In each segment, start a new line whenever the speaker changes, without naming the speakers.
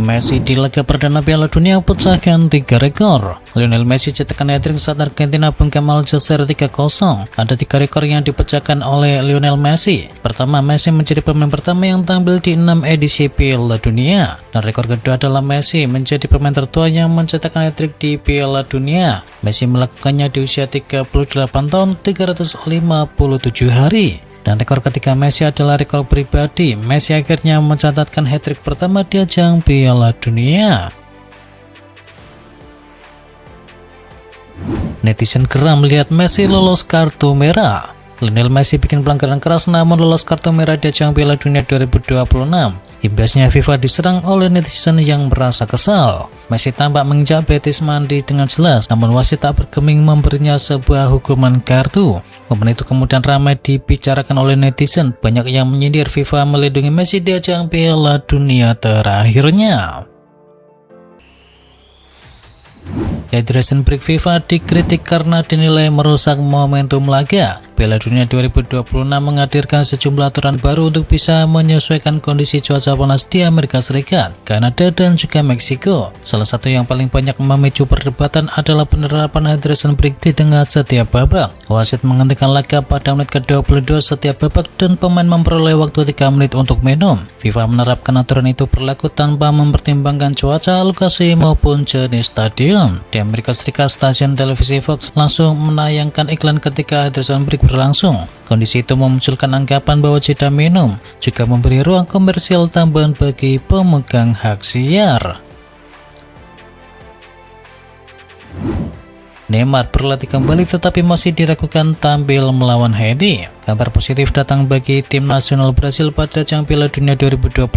Messi di laga perdana Piala Dunia pecahkan 3 rekor. Lionel Messi cetakkan hat-trick saat Argentina bungkam Aljazair 3-0. Ada 3 rekor yang dipecahkan oleh Lionel Messi. Pertama, Messi menjadi pemain pertama yang tampil di 6 edisi Piala Dunia. Dan rekor kedua adalah Messi menjadi pemain tertua yang mencetakkan hat-trick di Piala Dunia. Messi melakukannya di usia 38 tahun 357 hari. Dan rekor ketiga Messi adalah rekor pribadi. Messi akhirnya mencatatkan hat-trick pertama di ajang Piala Dunia. Netizen geram melihat Messi lolos kartu merah. Lionel Messi bikin pelanggaran keras namun lolos kartu merah di ajang Piala Dunia 2026. Imbasnya FIFA diserang oleh netizen yang merasa kesal. Messi tampak menginjak betis mandi dengan jelas, namun wasit tak bergeming memberinya sebuah hukuman kartu. Momen itu kemudian ramai dibicarakan oleh netizen. Banyak yang menyindir FIFA melindungi Messi di ajang Piala Dunia terakhirnya. Hydration break FIFA dikritik karena dinilai merusak momentum laga. Piala Dunia 2026 menghadirkan sejumlah aturan baru untuk bisa menyesuaikan kondisi cuaca panas di Amerika Serikat, Kanada, dan juga Meksiko. Salah satu yang paling banyak memicu perdebatan adalah penerapan hydration break di tengah setiap babak. Wasit menghentikan laga pada menit ke-22 setiap babak dan pemain memperoleh waktu 3 menit untuk minum. FIFA menerapkan aturan itu berlaku tanpa mempertimbangkan cuaca, lokasi, maupun jenis stadion. Di Amerika Serikat, stasiun televisi Fox langsung menayangkan iklan ketika hydration break berlangsung. Kondisi itu memunculkan anggapan bahwa jeda minum juga memberi ruang komersial tambahan bagi pemegang hak siar. Neymar berlatih kembali tetapi masih diragukan tampil melawan Haiti. Kabar positif datang bagi tim nasional Brasil pada ajang Piala Dunia 2026.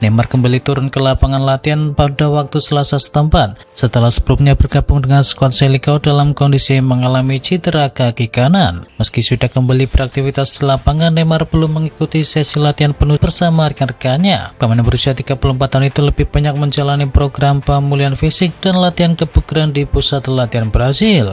Neymar kembali turun ke lapangan latihan pada waktu Selasa setempat setelah sebelumnya bergabung dengan skuad Selikao dalam kondisi mengalami cedera kaki kanan. Meski sudah kembali beraktivitas di lapangan, Neymar belum mengikuti sesi latihan penuh bersama rekan-rekannya. Pemain berusia 34 tahun itu lebih banyak menjalani program pemulihan fisik dan latihan kebugaran di pusat latihan Brasil.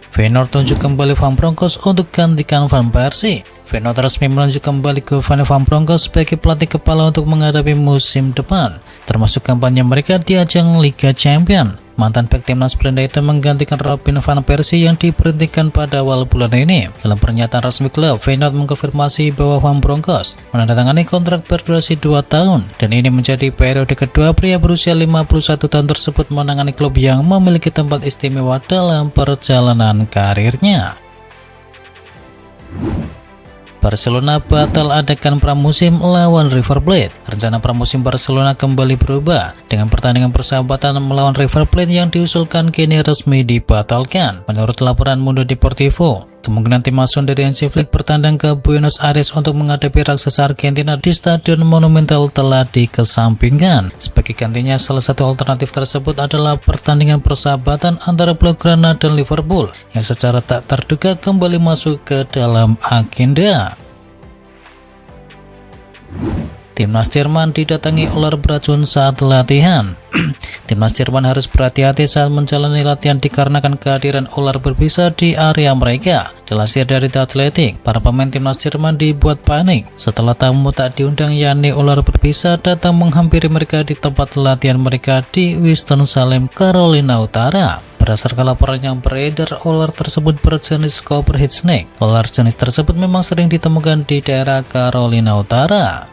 Feyenoord tunjuk kembali Van Bronckhorst untuk gantikan Van Persie. Feyenoord resmi menunjuk kembali Giovanni Van Bronckhorst sebagai pelatih kepala untuk menghadapi musim depan, termasuk kampanye mereka di ajang Liga Champions. Mantan bek timnas Belanda itu menggantikan Robin van Persie yang diberhentikan pada awal bulan ini. Dalam pernyataan resmi klub, Feyenoord mengkonfirmasi bahwa Van Bronckhorst menandatangani kontrak berdurasi 2 tahun dan ini menjadi periode kedua pria berusia 51 tahun tersebut menangani klub yang memiliki tempat istimewa dalam perjalanan karirnya. Barcelona batal adakan pramusim lawan River Plate. Rencana pramusim Barcelona kembali berubah dengan pertandingan persahabatan melawan River Plate yang diusulkan kini resmi dibatalkan. Menurut laporan Mundo Deportivo, kemungkinan tim asuhan dari Hansi Flick bertandang ke Buenos Aires untuk menghadapi raksasa Argentina di Stadion Monumental telah dikesampingkan. Sebagai gantinya, salah satu alternatif tersebut adalah pertandingan persahabatan antara Blaugrana dan Liverpool yang secara tak terduga kembali masuk ke dalam agenda. Timnas Jerman didatangi ular beracun saat latihan. Timnas Jerman harus berhati-hati saat menjalani latihan dikarenakan kehadiran ular berbisa di area mereka. Dilansir dari The Athletic, para pemain timnas Jerman dibuat panik setelah tamu tak diundang yakni ular berbisa datang menghampiri mereka di tempat latihan mereka di Winston-Salem, Carolina Utara. Berdasarkan laporan yang beredar, ular tersebut berjenis copperhead snake. Ular jenis tersebut memang sering ditemukan di daerah Carolina Utara.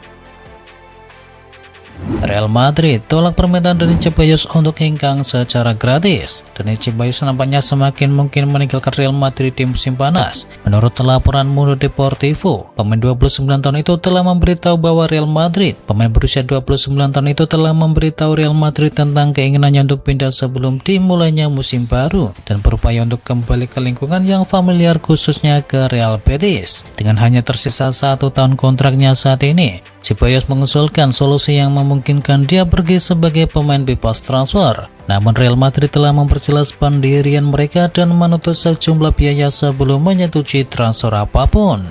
Real Madrid tolak permintaan Dani Ceballos untuk hengkang secara gratis. Dani Ceballos nampaknya semakin mungkin meninggalkan Real Madrid di musim panas. Menurut laporan Mundo Deportivo, pemain 29 tahun itu telah memberitahu bahwa pemain berusia 29 tahun itu telah memberitahu Real Madrid tentang keinginannya untuk pindah sebelum dimulainya musim baru dan berupaya untuk kembali ke lingkungan yang familiar khususnya ke Real Betis. Dengan hanya tersisa 1 tahun kontraknya saat ini, Ceballos mengusulkan solusi yang memungkinkan dia pergi sebagai pemain bebas transfer. Namun Real Madrid telah memperjelas pendirian mereka dan menuntut sejumlah biaya sebelum menyetujui transfer apapun.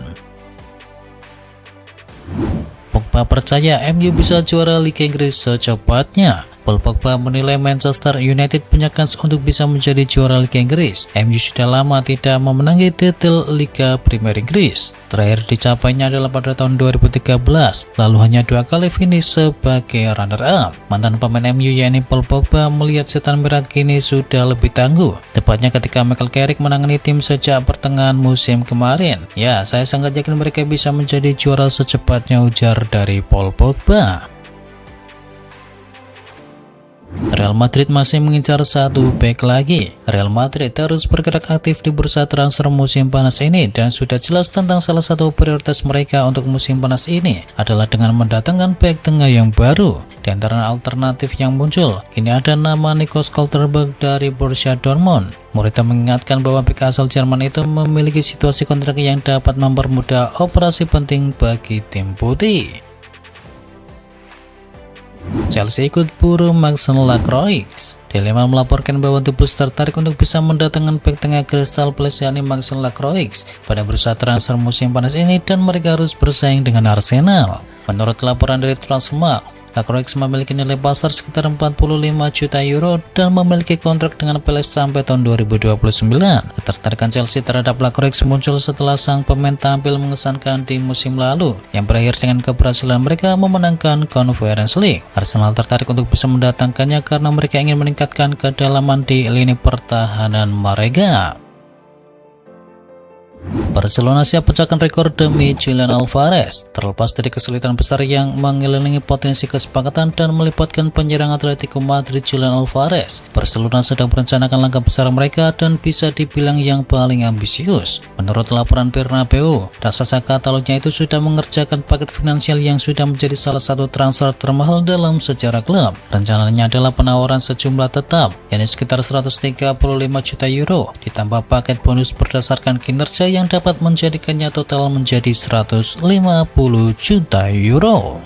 Pogba percaya MU bisa juara Liga Inggris secepatnya. Paul Pogba menilai Manchester United punya kans untuk bisa menjadi juara Liga Inggris. MU sudah lama tidak memenangi titel Liga Premier Inggris. Terakhir dicapainya adalah pada tahun 2013, lalu hanya 2 kali finish sebagai runner-up. Mantan pemain MU yakni Paul Pogba melihat setan merah kini sudah lebih tangguh. Tepatnya ketika Michael Carrick menangani tim sejak pertengahan musim kemarin. Ya, saya sangat yakin mereka bisa menjadi juara secepatnya, ujar dari Paul Pogba. Real Madrid masih mengincar satu bek lagi. Real Madrid terus bergerak aktif di bursa transfer musim panas ini dan sudah jelas tentang salah satu prioritas mereka untuk musim panas ini adalah dengan mendatangkan bek tengah yang baru. Di antara alternatif yang muncul, kini ada nama Nico Schlotterbeck dari Borussia Dortmund. Morita mengingatkan bahwa bek asal Jerman itu memiliki situasi kontrak yang dapat mempermudah operasi penting bagi tim putih. Chelsea ikut buru Mason Lacroix. Daily Mail melaporkan bahwa The Blues tertarik untuk bisa mendatangkan bek tengah Crystal Palace yakni Mason Lacroix pada bursa transfer musim panas ini dan mereka harus bersaing dengan Arsenal. Menurut laporan dari Transfermarkt, Lacroix memiliki nilai pasar sekitar 45 juta euro dan memiliki kontrak dengan Palace sampai tahun 2029. Ketertarikan Chelsea terhadap Lacroix muncul setelah sang pemain tampil mengesankan di musim lalu yang berakhir dengan keberhasilan mereka memenangkan Conference League. Arsenal tertarik untuk bisa mendatangkannya karena mereka ingin meningkatkan kedalaman di lini pertahanan mereka. Barcelona siap pecahkan rekor demi Julian Alvarez. Terlepas dari kesulitan besar yang mengelilingi potensi kesepakatan dan melibatkan penyerang Atletico Madrid Julian Alvarez, Barcelona sedang merencanakan langkah besar mereka dan bisa dibilang yang paling ambisius. Menurut laporan Bernabeu, raksasa Catalunya itu sudah mengerjakan paket finansial yang sudah menjadi salah satu transfer termahal dalam sejarah klub. Rencananya adalah penawaran sejumlah tetap, yakni sekitar 135 juta euro, ditambah paket bonus berdasarkan kinerja yang dapat menjadikannya total menjadi 150 juta euro.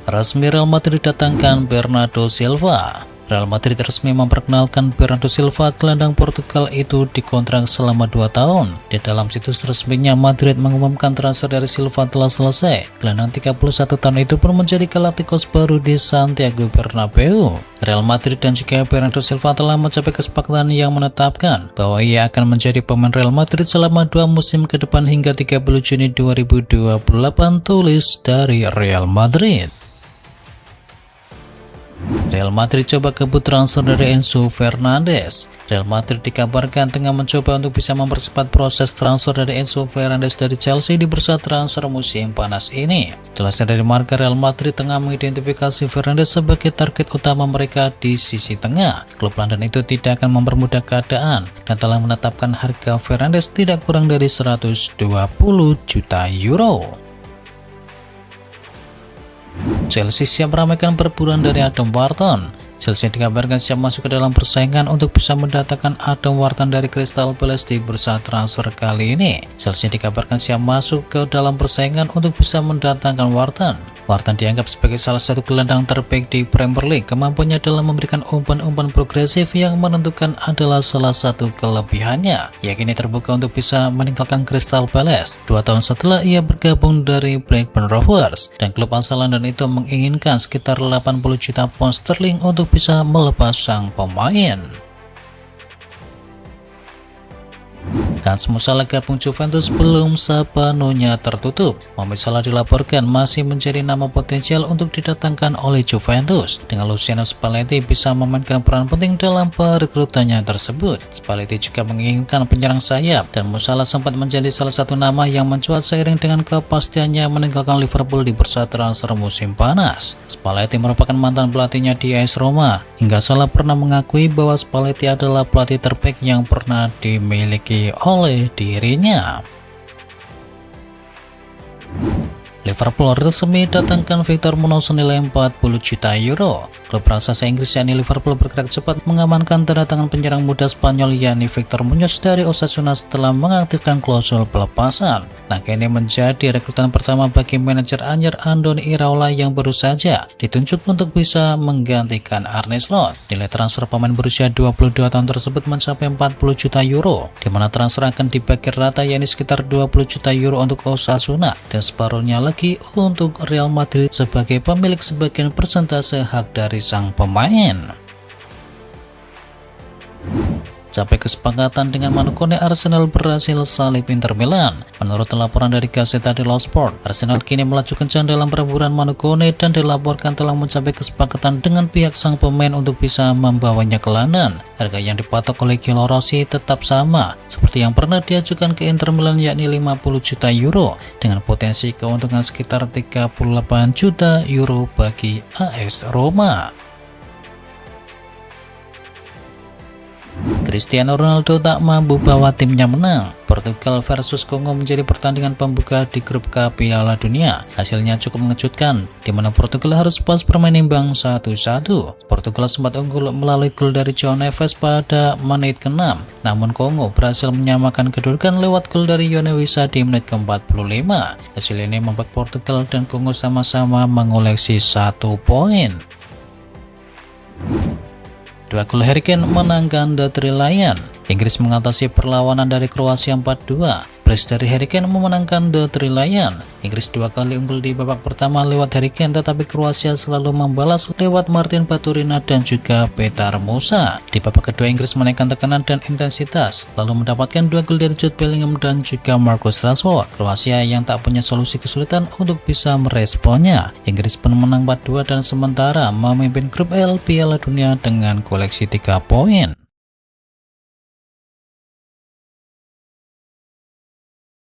Resmi Real Madrid datangkan Bernardo Silva. Real Madrid resmi memperkenalkan Bernardo Silva, gelandang Portugal itu dikontrak selama 2 tahun. Di dalam situs resminya, Madrid mengumumkan transfer dari Silva telah selesai. Gelandang 31 tahun itu pun menjadi Galacticos baru di Santiago Bernabeu. Real Madrid dan juga Bernardo Silva telah mencapai kesepakatan yang menetapkan bahwa ia akan menjadi pemain Real Madrid selama 2 musim ke depan hingga 30 Juni 2028, tulis dari Real Madrid. Real Madrid coba kebut transfer dari Enzo Fernandez. Real Madrid dikabarkan tengah mencoba untuk bisa mempercepat proses transfer dari Enzo Fernandez dari Chelsea di bursa transfer musim panas ini. Jelasnya dari Marca, Real Madrid tengah mengidentifikasi Fernandes sebagai target utama mereka di sisi tengah. Klub London itu tidak akan mempermudah keadaan dan telah menetapkan harga Fernandes tidak kurang dari 120 juta euro. Chelsea siap meramaikan perburuan dari Adam Wharton. Chelsea dikabarkan siap masuk ke dalam persaingan untuk bisa mendatangkan Adam Wharton dari Crystal Palace di bursa transfer kali ini. Chelsea dikabarkan siap masuk ke dalam persaingan untuk bisa mendatangkan Wharton. Wharton dianggap sebagai salah satu gelandang terbaik di Premier League. Kemampuannya dalam memberikan umpan-umpan progresif yang menentukan adalah salah satu kelebihannya. Ia kini terbuka untuk bisa meninggalkan Crystal Palace 2 tahun setelah ia bergabung dari Blackburn Rovers, dan klub asal London itu menginginkan sekitar 80 juta pound sterling untuk bisa melepas sang pemain. Kans Musiala gabung Juventus belum sepenuhnya tertutup. Mohamed Salah dilaporkan masih menjadi nama potensial untuk didatangkan oleh Juventus, dengan Luciano Spalletti bisa memainkan peran penting dalam perekrutannya tersebut. Spalletti juga menginginkan penyerang sayap, dan Musiala sempat menjadi salah satu nama yang mencuat seiring dengan kepastiannya meninggalkan Liverpool di bursa transfer musim panas. Spalletti merupakan mantan pelatihnya di AS Roma, hingga Salah pernah mengakui bahwa Spalletti adalah pelatih terbaik yang pernah dimiliki oleh dirinya. Liverpool resmi datangkan Victor Munoz senilai 40 juta euro. Klub raksasa Inggris yakni Liverpool bergerak cepat mengamankan tanda tangan penyerang muda Spanyol yakni Victor Muñoz dari Osasuna setelah mengaktifkan klausul pelepasan. Langkah ini menjadi rekrutan pertama bagi manajer anyar Andoni Iraola yang baru saja ditunjuk untuk bisa menggantikan Arne Slot. Nilai transfer pemain berusia 22 tahun tersebut mencapai 40 juta euro, di mana transfer akan dibagi rata yakni sekitar 20 juta euro untuk Osasuna dan separuhnya lagi untuk Real Madrid sebagai pemilik sebagian persentase hak dari sang pemain. Sampai kesepakatan dengan Manu Kone, Arsenal berhasil salib Inter Milan. Menurut laporan dari Gazzetta dello Sport, Arsenal kini melaju kencang dalam perebutan Manu Kone dan dilaporkan telah mencapai kesepakatan dengan pihak sang pemain untuk bisa membawanya ke London. Harga yang dipatok oleh Gilo Rossi tetap sama seperti yang pernah diajukan ke Inter Milan yakni 50 juta euro dengan potensi keuntungan sekitar 38 juta euro bagi AS Roma. Cristiano Ronaldo tak mampu bawa timnya menang. Portugal versus Kongo menjadi pertandingan pembuka di grup K Piala Dunia. Hasilnya cukup mengejutkan, di mana Portugal harus puas bermain imbang 1-1. Portugal sempat unggul melalui gol dari João Neves pada menit ke-6, namun Kongo berhasil menyamakan kedudukan lewat gol dari Yone Wissa di menit ke-45. Hasil ini membuat Portugal dan Kongo sama-sama mengoleksi 1 poin. Dua gol Harry Kane menangkan The Three Lions. Inggris mengatasi perlawanan dari Kroasia 4-2. Brace dari Harry Kane memenangkan The Three Lions. Inggris 2 kali unggul di babak pertama lewat Harry Kane, tetapi Kroasia selalu membalas lewat Martin Baturina dan juga Petar Musa. Di babak kedua Inggris menaikkan tekanan dan intensitas, lalu mendapatkan 2 gol dari Jude Bellingham dan juga Marcus Rashford. Kroasia yang tak punya solusi kesulitan untuk bisa meresponnya. Inggris pun menang 4-2 dan sementara memimpin grup L Piala Dunia dengan koleksi 3 poin.